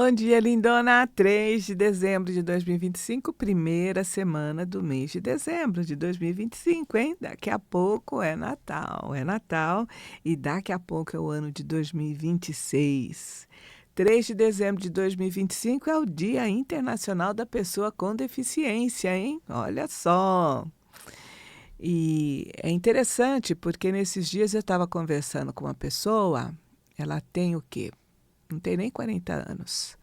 Bom dia, lindona! 3 de dezembro de 2025, primeira semana do mês de dezembro de 2025, hein? Daqui a pouco é Natal e daqui a pouco é o ano de 2026. 3 de dezembro de 2025 é o Dia Internacional da Pessoa com Deficiência, hein? Olha só! E é interessante porque nesses dias eu estava conversando com uma pessoa, ela tem o quê? Não tem nem 40 anos.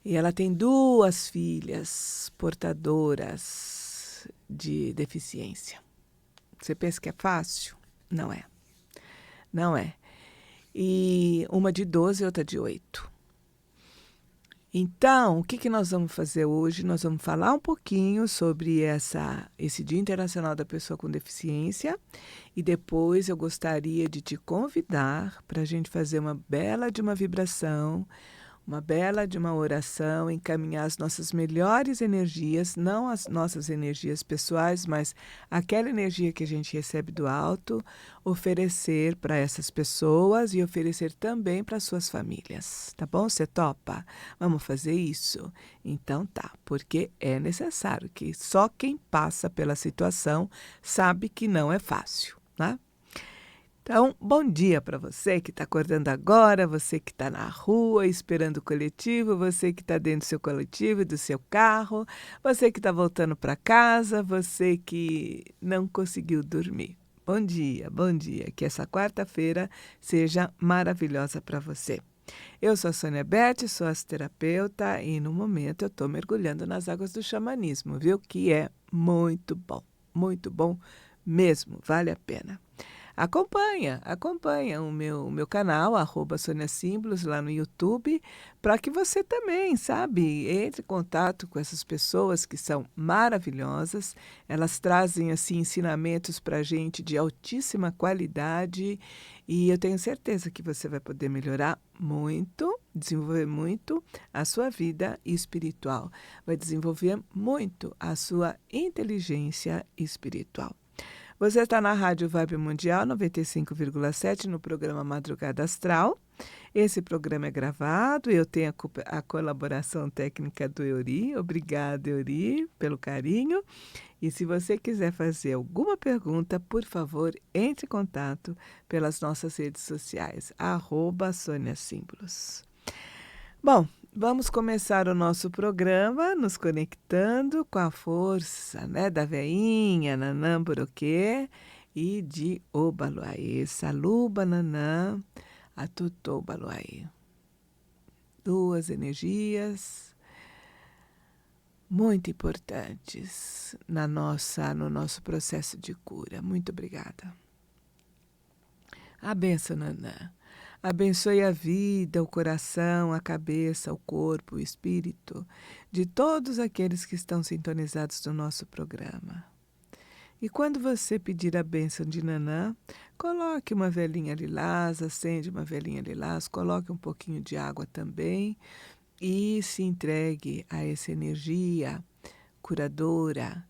E ela tem 2 filhas portadoras de deficiência. Você pensa que é fácil? Não é. Não é. E uma de 12 e outra de 8. Então, o que nós vamos fazer hoje? Nós vamos falar um pouquinho sobre esse Dia Internacional da Pessoa com Deficiência e depois eu gostaria de te convidar para a gente fazer uma bela de uma vibração, uma bela de uma oração, encaminhar as nossas melhores energias, não as nossas energias pessoais, mas aquela energia que a gente recebe do alto, oferecer para essas pessoas e oferecer também para suas famílias, tá bom? Você topa? Vamos fazer isso? Então tá, porque é necessário que só quem passa pela situação sabe que não é fácil, né? Então, bom dia para você que está acordando agora, você que está na rua esperando o coletivo, você que está dentro do seu coletivo e do seu carro, você que está voltando para casa, você que não conseguiu dormir. Bom dia, que essa quarta-feira seja maravilhosa para você. Eu sou a Sônia Beth, sou astriterapeuta e no momento eu estou mergulhando nas águas do xamanismo, viu? Que é muito bom mesmo, vale a pena. Acompanha o meu canal, @SoniaSímbolos, lá no YouTube, para que você também, sabe, entre em contato com essas pessoas que são maravilhosas. Elas trazem, assim, ensinamentos para a gente de altíssima qualidade e eu tenho certeza que você vai poder melhorar muito, desenvolver muito a sua vida espiritual. Vai desenvolver muito a sua inteligência espiritual. Você está na Rádio Vibe Mundial 95,7 no programa Madrugada Astral. Esse programa é gravado e eu tenho a colaboração técnica do Euri. Obrigada, Euri, pelo carinho. E se você quiser fazer alguma pergunta, por favor, entre em contato pelas nossas redes sociais, @SoniaSímbolos. Bom, vamos começar o nosso programa nos conectando com a força, né, da veinha Nanã Boroquê e de Obaluayê. Saluba Nanã, Atutô Obaluayê. 2 energias muito importantes no nosso processo de cura. Muito obrigada. A benção, Nanã. Abençoe a vida, o coração, a cabeça, o corpo, o espírito de todos aqueles que estão sintonizados no nosso programa. E quando você pedir a bênção de Nanã, coloque uma velinha lilás, acende uma velinha lilás, coloque um pouquinho de água também e se entregue a essa energia curadora,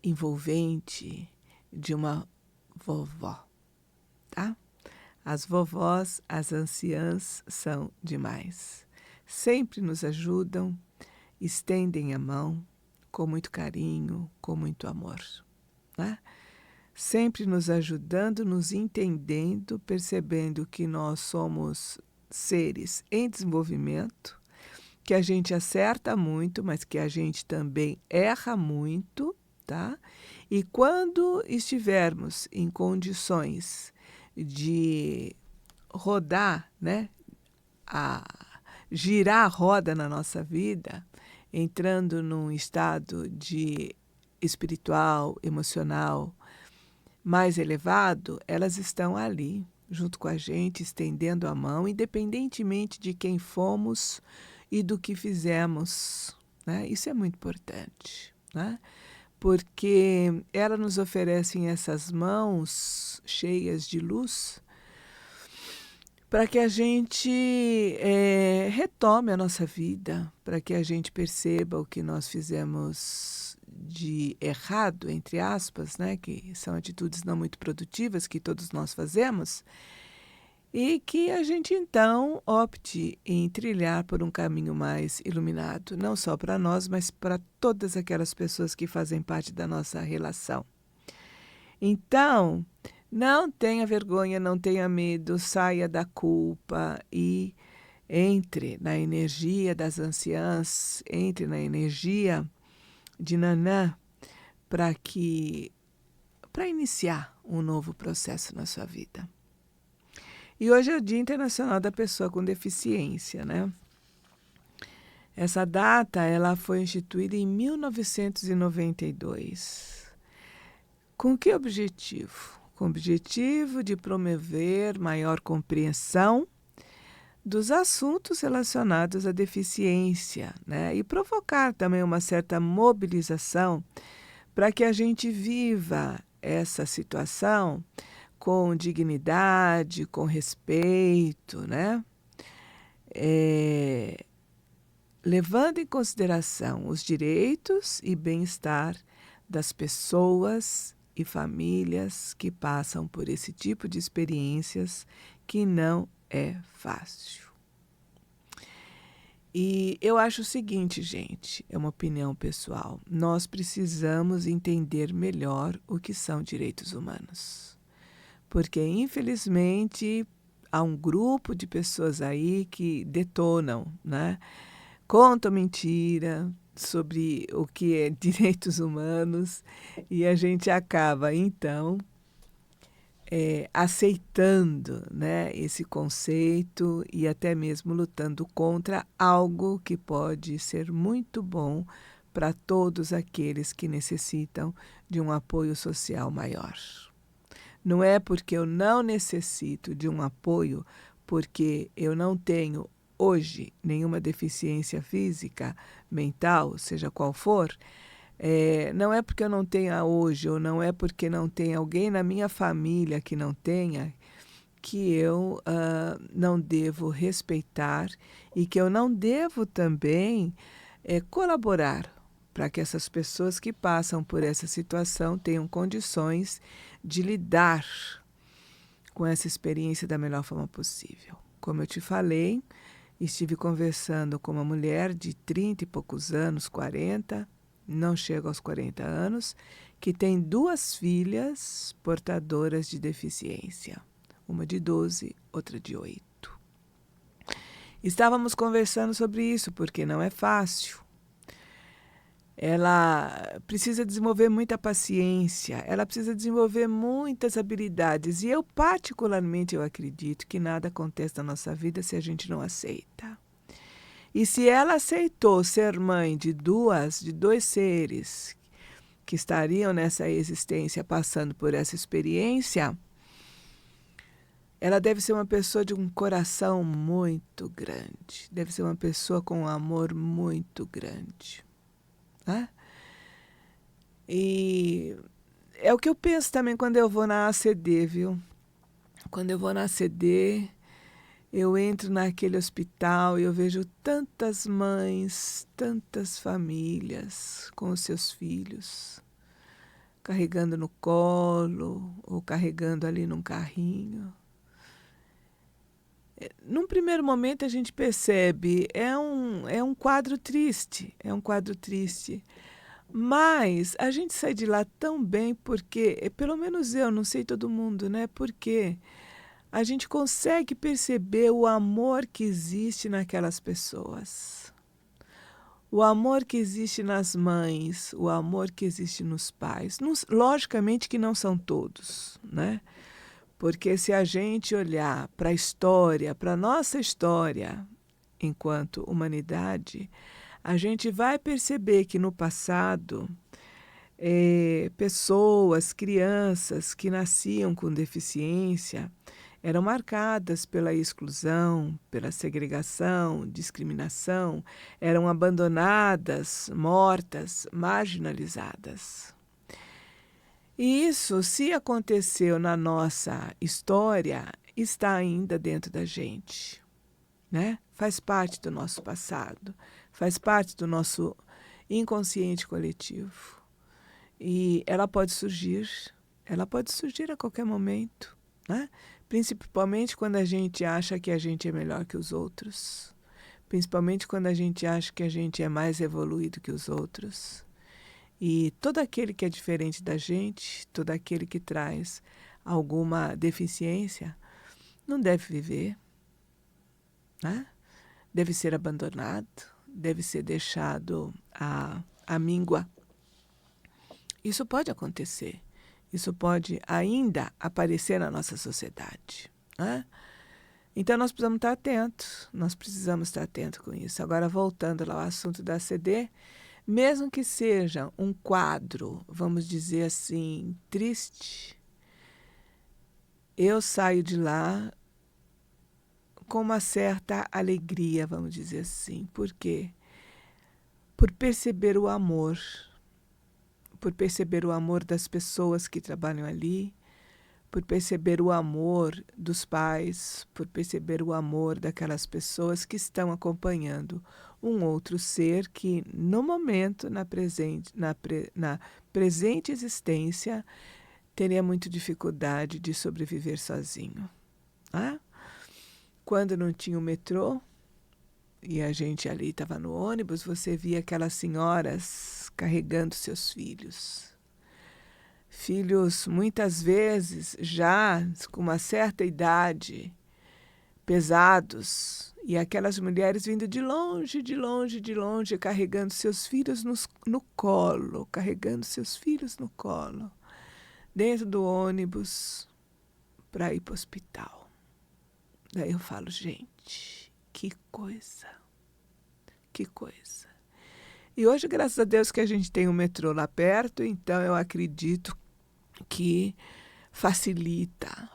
envolvente de uma vovó, tá? As vovós, as anciãs são demais. Sempre nos ajudam, estendem a mão com muito carinho, com muito amor, né? Sempre nos ajudando, nos entendendo, percebendo que nós somos seres em desenvolvimento, que a gente acerta muito, mas que a gente também erra muito, tá? E quando estivermos em condições de rodar, né, girar a roda na nossa vida, entrando num estado de espiritual, emocional mais elevado, elas estão ali, junto com a gente, estendendo a mão, independentemente de quem fomos e do que fizemos, né? Isso é muito importante, né? Porque elas nos oferecem essas mãos cheias de luz para que a gente retome a nossa vida, para que a gente perceba o que nós fizemos de errado, entre aspas, né, que são atitudes não muito produtivas que todos nós fazemos, e que a gente então opte em trilhar por um caminho mais iluminado, não só para nós, mas para todas aquelas pessoas que fazem parte da nossa relação. Então, não tenha vergonha, não tenha medo, saia da culpa e entre na energia das anciãs, entre na energia de Nanã para iniciar um novo processo na sua vida. E hoje é o Dia Internacional da Pessoa com Deficiência, né? Essa data ela foi instituída em 1992. Com que objetivo? Com o objetivo de promover maior compreensão dos assuntos relacionados à deficiência, né? E provocar também uma certa mobilização para que a gente viva essa situação com dignidade, com respeito, né? Levando em consideração os direitos e bem-estar das pessoas e famílias que passam por esse tipo de experiências que não é fácil. E eu acho o seguinte, gente, é uma opinião pessoal, nós precisamos entender melhor o que são direitos humanos. Porque, infelizmente, há um grupo de pessoas aí que detonam, né? Contam mentira sobre o que é direitos humanos e a gente acaba, então, aceitando, né, esse conceito e até mesmo lutando contra algo que pode ser muito bom para todos aqueles que necessitam de um apoio social maior. Não é porque eu não necessito de um apoio, porque eu não tenho hoje nenhuma deficiência física, mental, seja qual for, não é porque eu não tenha hoje, ou não é porque não tem alguém na minha família que não tenha, que eu não devo respeitar e que eu não devo também colaborar para que essas pessoas que passam por essa situação tenham condições de lidar com essa experiência da melhor forma possível. Como eu te falei, estive conversando com uma mulher de 30 e poucos anos, 40, não chega aos 40 anos, que tem 2 filhas portadoras de deficiência, uma de 12, outra de 8. Estávamos conversando sobre isso, porque não é fácil. Ela precisa desenvolver muita paciência, ela precisa desenvolver muitas habilidades. E eu, particularmente, eu acredito que nada acontece na nossa vida se a gente não aceita. E se ela aceitou ser mãe de 2 seres que estariam nessa existência passando por essa experiência, ela deve ser uma pessoa de um coração muito grande, deve ser uma pessoa com um amor muito grande. Né? E é o que eu penso também quando eu vou na ACD, viu? Quando eu vou na ACD, eu entro naquele hospital e eu vejo tantas mães, tantas famílias com os seus filhos, carregando no colo ou carregando ali num carrinho. Num primeiro momento a gente percebe, é um quadro triste, Mas a gente sai de lá tão bem porque, pelo menos eu, não sei todo mundo, né? Porque a gente consegue perceber o amor que existe naquelas pessoas. O amor que existe nas mães, o amor que existe nos pais. Logicamente que não são todos, né? Porque se a gente olhar para a história, para a nossa história enquanto humanidade, a gente vai perceber que no passado, pessoas, crianças que nasciam com deficiência eram marcadas pela exclusão, pela segregação, discriminação, eram abandonadas, mortas, marginalizadas. E isso, se aconteceu na nossa história, está ainda dentro da gente, né? Faz parte do nosso passado, faz parte do nosso inconsciente coletivo. E ela pode surgir a qualquer momento, né? Principalmente quando a gente acha que a gente é melhor que os outros. Principalmente quando a gente acha que a gente é mais evoluído que os outros. E todo aquele que é diferente da gente, todo aquele que traz alguma deficiência, não deve viver, né? Deve ser abandonado, deve ser deixado à míngua. Isso pode acontecer. Isso pode ainda aparecer na nossa sociedade, né? Então, nós precisamos estar atentos. Nós precisamos estar atentos com isso. Agora, voltando lá ao assunto da ACD, mesmo que seja um quadro, vamos dizer assim, triste, eu saio de lá com uma certa alegria, vamos dizer assim. Por quê? Por perceber o amor. Por perceber o amor das pessoas que trabalham ali, por perceber o amor dos pais, por perceber o amor daquelas pessoas que estão acompanhando um outro ser que, no momento, na presente existência, teria muita dificuldade de sobreviver sozinho. Ah? Quando não tinha o metrô, e a gente ali estava no ônibus, você via aquelas senhoras carregando seus filhos. Filhos, muitas vezes, já com uma certa idade, pesados, e aquelas mulheres vindo de longe, de longe, de longe, carregando seus filhos no colo, carregando seus filhos no colo, dentro do ônibus, para ir para o hospital. Daí eu falo, gente, que coisa, que coisa. E hoje, graças a Deus, que a gente tem um metrô lá perto, então eu acredito que facilita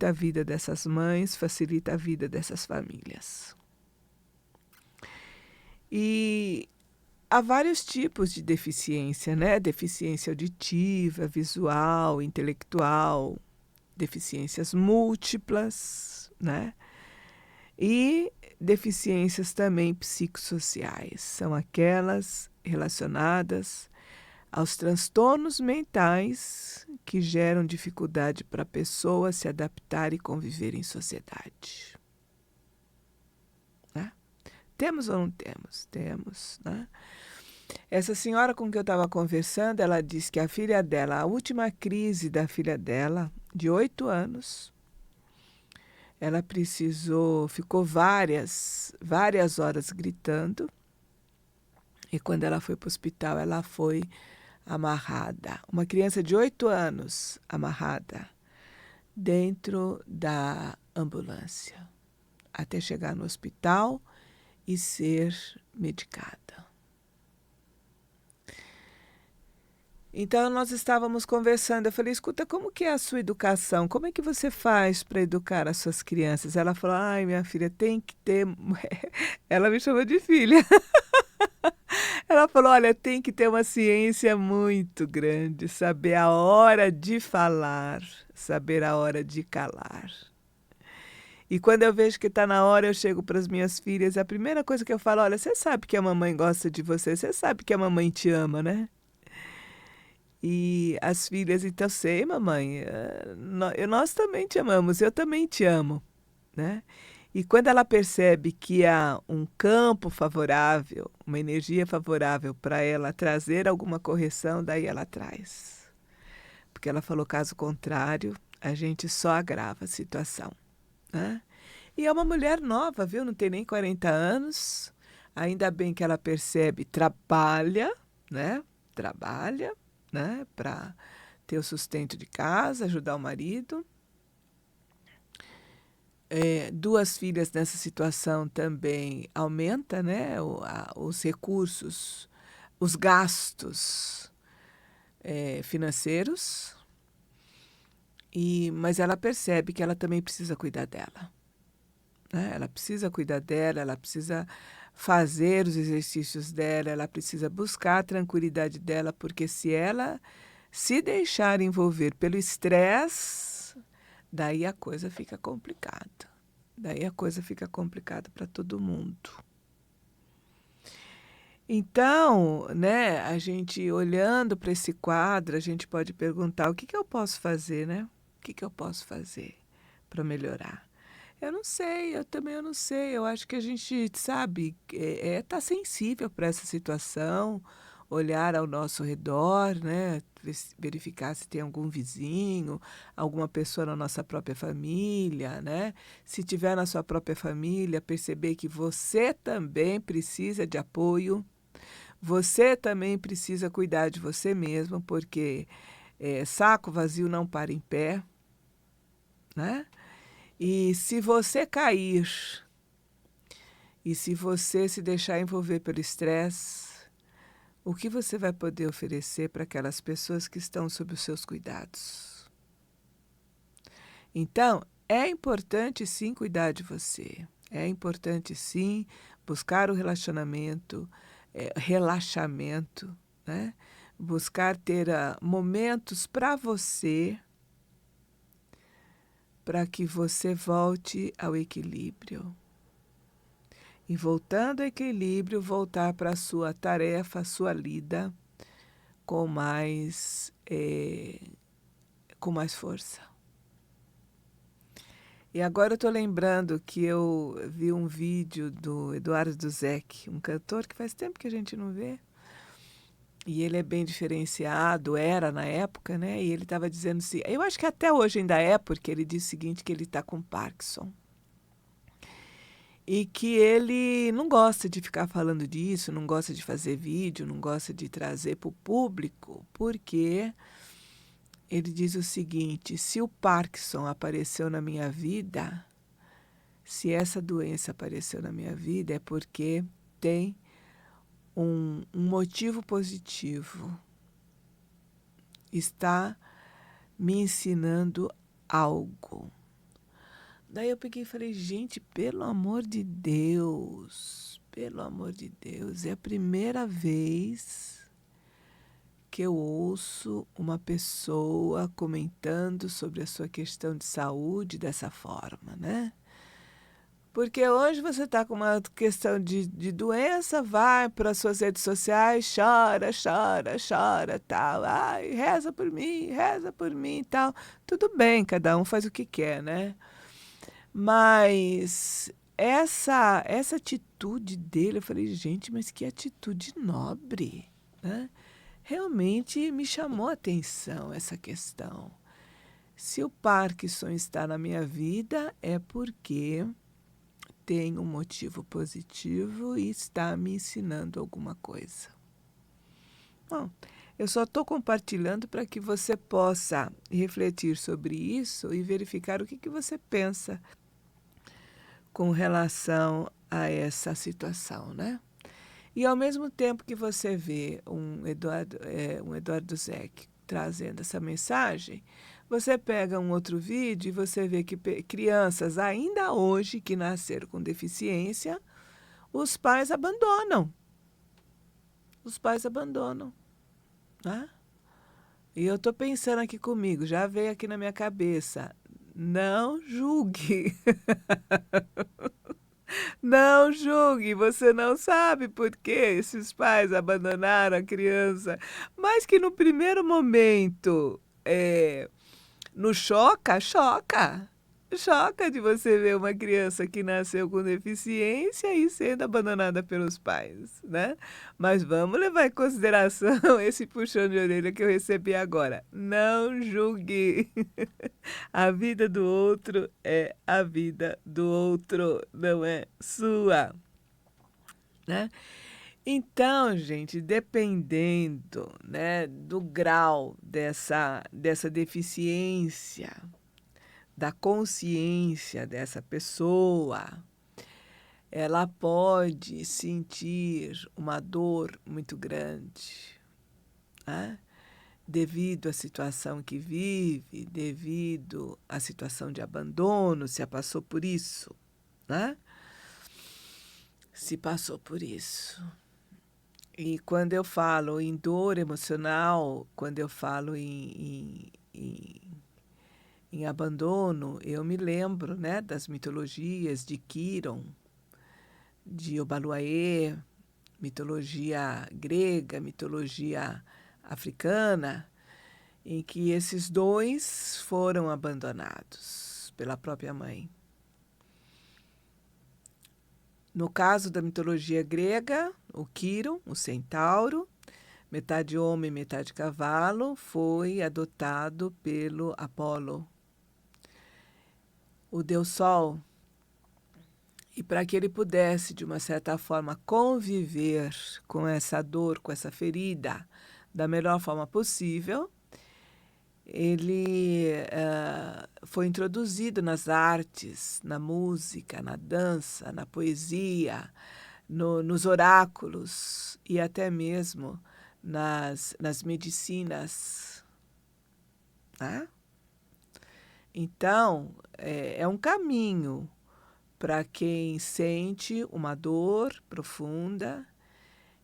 a vida dessas mães, facilita a vida dessas famílias. E há vários tipos de deficiência, né? Deficiência auditiva, visual, intelectual, deficiências múltiplas, né? E deficiências também psicossociais, são aquelas relacionadas aos transtornos mentais que geram dificuldade para a pessoa se adaptar e conviver em sociedade. Né? Temos ou não temos? Temos. Né? Essa senhora com que eu estava conversando, ela disse que a filha dela, a última crise da filha dela, de 8 anos, ela ficou várias horas gritando, e quando ela foi para o hospital, ela foi amarrada. Uma criança de 8 anos amarrada dentro da ambulância até chegar no hospital e ser medicada. Então, nós estávamos conversando. Eu falei, escuta, como que é a sua educação? Como é que você faz para educar as suas crianças? Ela falou, ai, minha filha, tem que ter... Ela me chamou de filha. Ela falou, olha, tem que ter uma ciência muito grande, saber a hora de falar, saber a hora de calar. E quando eu vejo que está na hora, eu chego para as minhas filhas, a primeira coisa que eu falo, olha, você sabe que a mamãe gosta de você, você sabe que a mamãe te ama, né? E as filhas, então, sei, mamãe, nós também te amamos, eu também te amo, né? E quando ela percebe que há um campo favorável, uma energia favorável para ela trazer alguma correção, daí ela traz. Porque ela falou, caso contrário, a gente só agrava a situação. Né? E é uma mulher nova, viu? Não tem nem 40 anos. Ainda bem que ela percebe, trabalha, né? Trabalha, né? Para ter o sustento de casa, ajudar o marido. 2 filhas nessa situação também aumenta, né, os recursos, os gastos financeiros, mas ela percebe que ela também precisa cuidar dela. Né? Ela precisa cuidar dela, ela precisa fazer os exercícios dela, ela precisa buscar a tranquilidade dela, porque se ela se deixar envolver pelo estresse, daí a coisa fica complicada. Daí a coisa fica complicada para todo mundo. Então, né, a gente olhando para esse quadro, a gente pode perguntar o que eu posso fazer, né? O que eu posso fazer para melhorar? Eu não sei. Eu acho que a gente, sabe, tá sensível para essa situação, olhar ao nosso redor, né? Verificar se tem algum vizinho, alguma pessoa na nossa própria família, né? Se tiver na sua própria família, perceber que você também precisa de apoio, você também precisa cuidar de você mesmo, porque saco vazio não para em pé, né? E se você cair e se você se deixar envolver pelo estresse, o que você vai poder oferecer para aquelas pessoas que estão sob os seus cuidados? Então, é importante sim cuidar de você. É importante sim buscar o relaxamento, né? Buscar ter momentos para você, para que você volte ao equilíbrio. E voltando ao equilíbrio, voltar para a sua tarefa, a sua lida, com mais força. E agora eu estou lembrando que eu vi um vídeo do Eduardo Duzec, um cantor que faz tempo que a gente não vê. E ele é bem diferenciado, era na época, né? E ele estava dizendo assim, eu acho que até hoje ainda é, porque ele disse o seguinte, que ele está com Parkinson. E que ele não gosta de ficar falando disso, não gosta de fazer vídeo, não gosta de trazer para o público, porque ele diz o seguinte, se o Parkinson apareceu na minha vida, se essa doença apareceu na minha vida, é porque tem um motivo positivo. Está me ensinando algo. Daí eu peguei e falei, gente, pelo amor de Deus, é a primeira vez que eu ouço uma pessoa comentando sobre a sua questão de saúde dessa forma, né? Porque hoje você está com uma questão de doença, vai para as suas redes sociais, chora, tal. Ai, reza por mim, tal. Tudo bem, cada um faz o que quer, né? Mas essa atitude dele, eu falei, gente, mas que atitude nobre, né? Realmente me chamou a atenção essa questão. Se o Parkinson está na minha vida, é porque tem um motivo positivo e está me ensinando alguma coisa. Bom, eu só estou compartilhando para que você possa refletir sobre isso e verificar o que você pensa com relação a essa situação, né? E ao mesmo tempo que você vê um Eduardo Zeck trazendo essa mensagem, você pega um outro vídeo e você vê que crianças ainda hoje que nasceram com deficiência, os pais abandonam. Os pais abandonam, né? E eu estou pensando aqui comigo, já veio aqui na minha cabeça, não julgue. Não julgue, você não sabe por que esses pais abandonaram a criança, mas que no primeiro momento nos choca. Choca de você ver uma criança que nasceu com deficiência e sendo abandonada pelos pais, né? Mas vamos levar em consideração esse puxão de orelha que eu recebi agora. Não julgue. A vida do outro é a vida do outro, não é sua, né? Então, gente, dependendo, né, do grau dessa deficiência, da consciência dessa pessoa, ela pode sentir uma dor muito grande, né? Devido à situação que vive, devido à situação de abandono, se passou por isso, né? Se passou por isso. E quando eu falo em dor emocional, quando eu falo em abandono, eu me lembro, né, das mitologias de Quiron, de Obaluaê, mitologia grega, mitologia africana, em que esses dois foram abandonados pela própria mãe. No caso da mitologia grega, o Quiron, o centauro, metade homem, metade cavalo, foi adotado pelo Apolo, o deus Sol. E para que ele pudesse, de uma certa forma, conviver com essa dor, com essa ferida, da melhor forma possível, ele foi introduzido nas artes, na música, na dança, na poesia, nos oráculos e até mesmo nas medicinas. Né? Então, é um caminho para quem sente uma dor profunda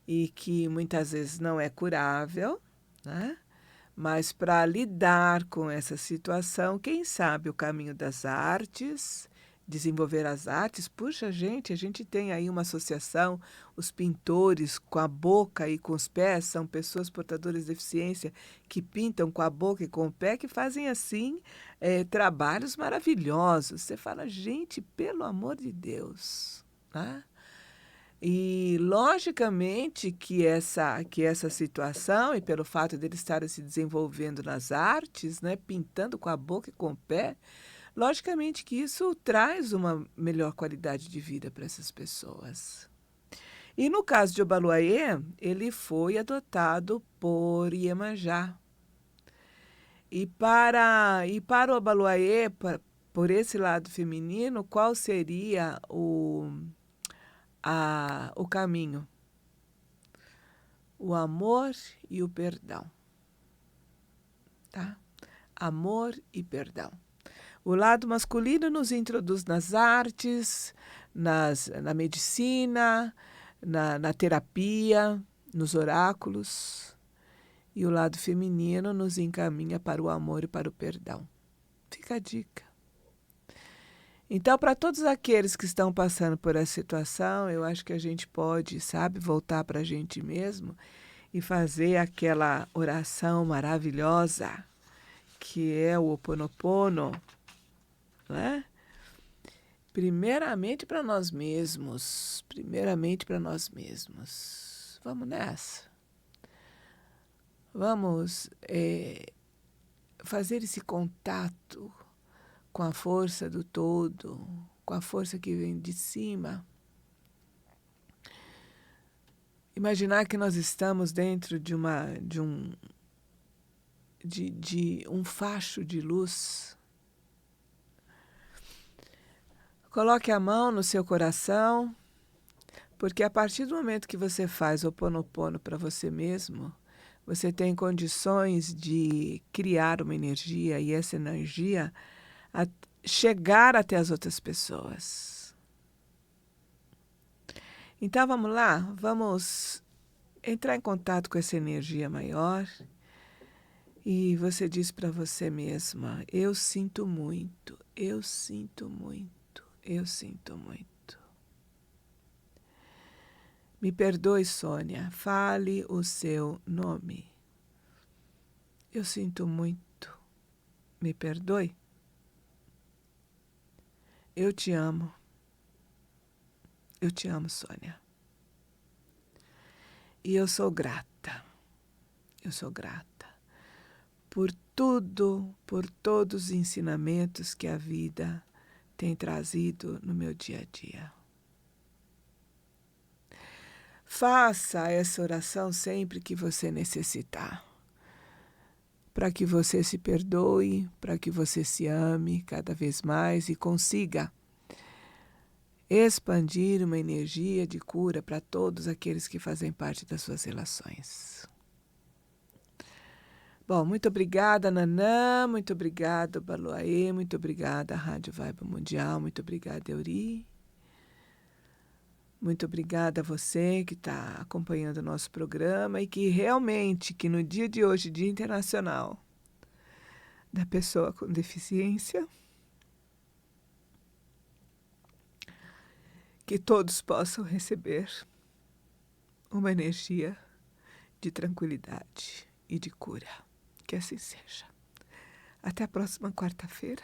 e que muitas vezes não é curável, né? Mas para lidar com essa situação, quem sabe o caminho das artes, desenvolver as artes. Puxa, gente, a gente tem aí uma associação, os pintores com a boca e com os pés, são pessoas portadoras de deficiência que pintam com a boca e com o pé, que fazem assim trabalhos maravilhosos. Você fala, gente, pelo amor de Deus, né? E, logicamente, que essa situação, e pelo fato de eles estarem se desenvolvendo nas artes, né, pintando com a boca e com o pé, logicamente que isso traz uma melhor qualidade de vida para essas pessoas. E no caso de Obaloaiê, ele foi adotado por Iemanjá. E para o Obaloaiê, por esse lado feminino, qual seria o caminho? O amor e o perdão. Tá? Amor e perdão. O lado masculino nos introduz nas artes, na medicina, na terapia, nos oráculos. E o lado feminino nos encaminha para o amor e para o perdão. Fica a dica. Então, para todos aqueles que estão passando por essa situação, eu acho que a gente pode, sabe, voltar para a gente mesmo e fazer aquela oração maravilhosa que é o Ho Oponopono, né? Primeiramente para nós mesmos. Primeiramente para nós mesmos. Vamos nessa. Vamos fazer esse contato com a força do todo, com a força que vem de cima. Imaginar que nós estamos dentro de um facho de luz. Coloque a mão no seu coração, porque a partir do momento que você faz o Ho Oponopono para você mesmo, você tem condições de criar uma energia e essa energia chegar até as outras pessoas. Então vamos lá, vamos entrar em contato com essa energia maior e você diz para você mesma, eu sinto muito, eu sinto muito, eu sinto muito. Me perdoe, Sônia, fale o seu nome. Eu sinto muito, me perdoe. Eu te amo, Sônia. E eu sou grata por tudo, por todos os ensinamentos que a vida tem trazido no meu dia a dia. Faça essa oração sempre que você necessitar, para que você se perdoe, para que você se ame cada vez mais e consiga expandir uma energia de cura para todos aqueles que fazem parte das suas relações. Bom, muito obrigada, Nanã, muito obrigada, Obaloaiê, muito obrigada, Rádio Vibe Mundial, muito obrigada, Euri. Muito obrigada a você que está acompanhando o nosso programa e que realmente, que no dia de hoje, Dia Internacional da Pessoa com Deficiência, que todos possam receber uma energia de tranquilidade e de cura. Que assim seja. Até a próxima quarta-feira.